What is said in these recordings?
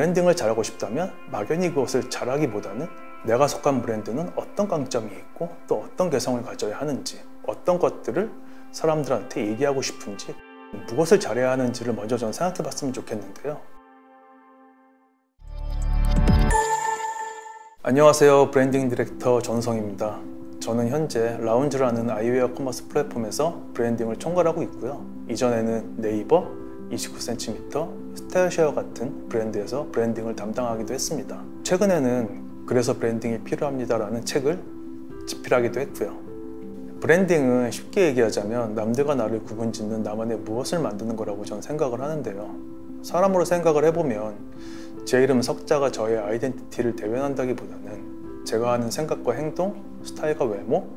브랜딩을 잘하고 싶다면 막연히 그것을 잘하기보다는 내가 속한 브랜드는 어떤 강점이 있고 또 어떤 개성을 가져야 하는지, 어떤 것들을 사람들한테 얘기하고 싶은지, 무엇을 잘해야 하는지를 먼저 전 생각해 봤으면 좋겠는데요. 안녕하세요. 브랜딩 디렉터 전성입니다. 저는 현재 라운지라는 아이웨어 커머스 플랫폼에서 브랜딩을 총괄하고 있고요. 이전에는 네이버, 29cm, 스타일쉐어 같은 브랜드에서 브랜딩을 담당하기도 했습니다. 최근에는 그래서 브랜딩이 필요합니다라는 책을 집필하기도 했고요. 브랜딩은 쉽게 얘기하자면 남들과 나를 구분짓는 나만의 무엇을 만드는 거라고 저는 생각을 하는데요. 사람으로 생각을 해보면 제 이름 석자가 저의 아이덴티티를 대변한다기보다는 제가 하는 생각과 행동, 스타일과 외모,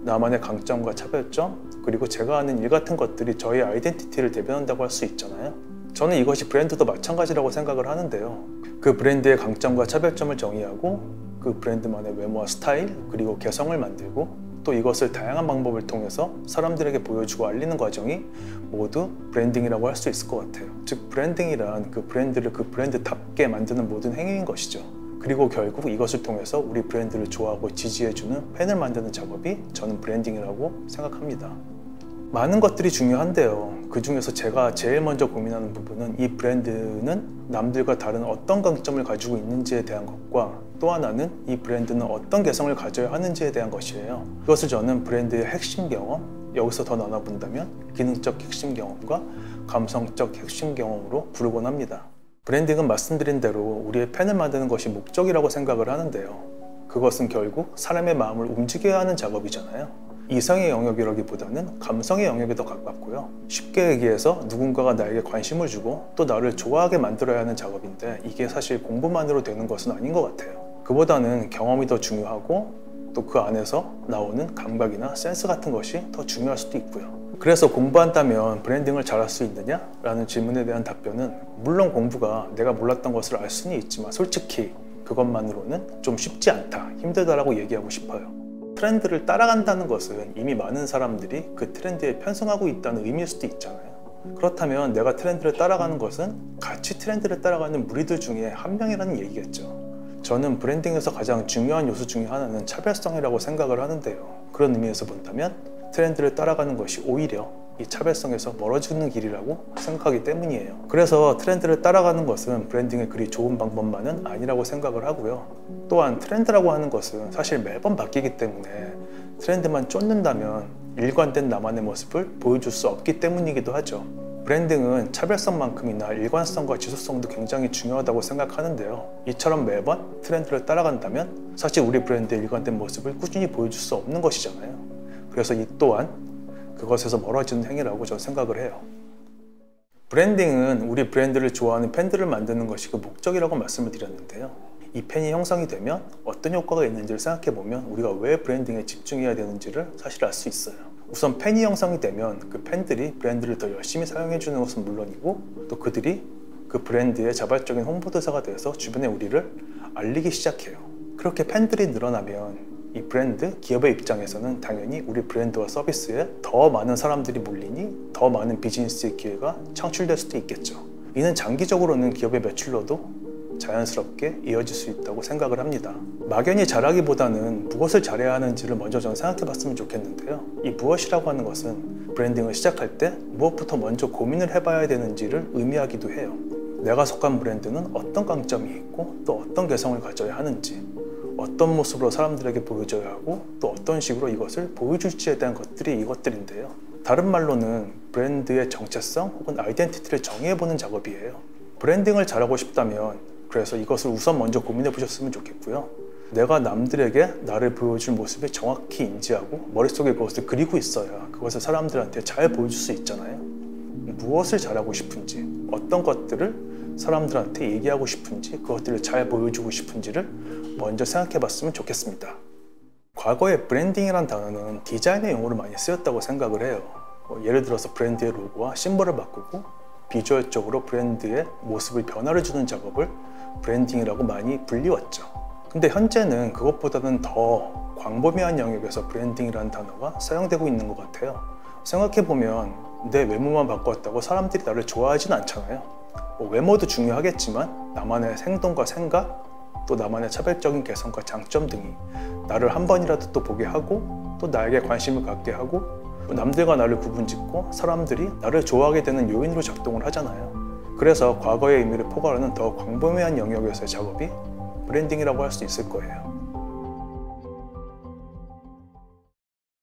나만의 강점과 차별점, 그리고 제가 하는 일 같은 것들이 저의 아이덴티티를 대변한다고 할 수 있잖아요. 저는 이것이 브랜드도 마찬가지라고 생각을 하는데요. 그 브랜드의 강점과 차별점을 정의하고 그 브랜드만의 외모와 스타일, 그리고 개성을 만들고 또 이것을 다양한 방법을 통해서 사람들에게 보여주고 알리는 과정이 모두 브랜딩이라고 할 수 있을 것 같아요. 즉 브랜딩이란 그 브랜드를 그 브랜드답게 만드는 모든 행위인 것이죠. 그리고 결국 이것을 통해서 우리 브랜드를 좋아하고 지지해주는 팬을 만드는 작업이 저는 브랜딩이라고 생각합니다. 많은 것들이 중요한데요. 그 중에서 제가 제일 먼저 고민하는 부분은 이 브랜드는 남들과 다른 어떤 강점을 가지고 있는지에 대한 것과 또 하나는 이 브랜드는 어떤 개성을 가져야 하는지에 대한 것이에요. 그것을 저는 브랜드의 핵심 경험, 여기서 더 나눠본다면 기능적 핵심 경험과 감성적 핵심 경험으로 부르곤 합니다. 브랜딩은 말씀드린 대로 우리의 팬을 만드는 것이 목적이라고 생각을 하는데요. 그것은 결국 사람의 마음을 움직여야 하는 작업이잖아요. 이성의 영역이라기보다는 감성의 영역에 더 가깝고요. 쉽게 얘기해서 누군가가 나에게 관심을 주고 또 나를 좋아하게 만들어야 하는 작업인데 이게 사실 공부만으로 되는 것은 아닌 것 같아요. 그보다는 경험이 더 중요하고 또 그 안에서 나오는 감각이나 센스 같은 것이 더 중요할 수도 있고요. 그래서 공부한다면 브랜딩을 잘할 수 있느냐? 라는 질문에 대한 답변은 물론 공부가 내가 몰랐던 것을 알 수는 있지만 솔직히 그것만으로는 좀 쉽지 않다, 힘들다라고 얘기하고 싶어요. 트렌드를 따라간다는 것은 이미 많은 사람들이 그 트렌드에 편승하고 있다는 의미일 수도 있잖아요. 그렇다면 내가 트렌드를 따라가는 것은 같이 트렌드를 따라가는 무리들 중에 한 명이라는 얘기겠죠. 저는 브랜딩에서 가장 중요한 요소 중에 하나는 차별성이라고 생각을 하는데요. 그런 의미에서 본다면 트렌드를 따라가는 것이 오히려 이 차별성에서 멀어지는 길이라고 생각하기 때문이에요. 그래서 트렌드를 따라가는 것은 브랜딩의 그리 좋은 방법만은 아니라고 생각을 하고요. 또한 트렌드라고 하는 것은 사실 매번 바뀌기 때문에 트렌드만 쫓는다면 일관된 나만의 모습을 보여줄 수 없기 때문이기도 하죠. 브랜딩은 차별성만큼이나 일관성과 지속성도 굉장히 중요하다고 생각하는데요. 이처럼 매번 트렌드를 따라간다면 사실 우리 브랜드의 일관된 모습을 꾸준히 보여줄 수 없는 것이잖아요. 그래서 이 또한 그것에서 멀어지는 행위라고 저는 생각을 해요. 브랜딩은 우리 브랜드를 좋아하는 팬들을 만드는 것이 그 목적이라고 말씀을 드렸는데요. 이 팬이 형성이 되면 어떤 효과가 있는지를 생각해보면 우리가 왜 브랜딩에 집중해야 되는지를 사실 알 수 있어요. 우선 팬이 형성이 되면 그 팬들이 브랜드를 더 열심히 사용해주는 것은 물론이고 또 그들이 그 브랜드의 자발적인 홍보대사가 되어서 주변에 우리를 알리기 시작해요. 그렇게 팬들이 늘어나면 이 브랜드, 기업의 입장에서는 당연히 우리 브랜드와 서비스에 더 많은 사람들이 몰리니 더 많은 비즈니스의 기회가 창출될 수도 있겠죠. 이는 장기적으로는 기업의 매출로도 자연스럽게 이어질 수 있다고 생각을 합니다. 막연히 잘하기보다는 무엇을 잘해야 하는지를 먼저 전 생각해 봤으면 좋겠는데요. 이 무엇이라고 하는 것은 브랜딩을 시작할 때 무엇부터 먼저 고민을 해봐야 되는지를 의미하기도 해요. 내가 속한 브랜드는 어떤 강점이 있고 또 어떤 개성을 가져야 하는지, 어떤 모습으로 사람들에게 보여줘야 하고 또 어떤 식으로 이것을 보여줄지에 대한 것들이 이것들인데요. 다른 말로는 브랜드의 정체성 혹은 아이덴티티를 정의해보는 작업이에요. 브랜딩을 잘하고 싶다면 그래서 이것을 우선 먼저 고민해 보셨으면 좋겠고요. 내가 남들에게 나를 보여줄 모습을 정확히 인지하고 머릿속에 그것을 그리고 있어야 그것을 사람들한테 잘 보여줄 수 있잖아요. 무엇을 잘하고 싶은지, 어떤 것들을 사람들한테 얘기하고 싶은지, 그것들을 잘 보여주고 싶은지를 먼저 생각해 봤으면 좋겠습니다. 과거에 브랜딩이란 단어는 디자인의 용어로 많이 쓰였다고 생각을 해요. 예를 들어서 브랜드의 로고와 심볼을 바꾸고 비주얼적으로 브랜드의 모습을 변화를 주는 작업을 브랜딩이라고 많이 불리웠죠. 근데 현재는 그것보다는 더 광범위한 영역에서 브랜딩이라는 단어가 사용되고 있는 것 같아요. 생각해보면 내 외모만 바꿨다고 사람들이 나를 좋아하진 않잖아요. 외모도 중요하겠지만 나만의 행동과 생각, 또 나만의 차별적인 개성과 장점 등이 나를 한 번이라도 또 보게 하고 또 나에게 관심을 갖게 하고 남들과 나를 구분짓고 사람들이 나를 좋아하게 되는 요인으로 작동을 하잖아요. 그래서 과거의 의미를 포괄하는 더 광범위한 영역에서의 작업이 브랜딩이라고 할 수 있을 거예요.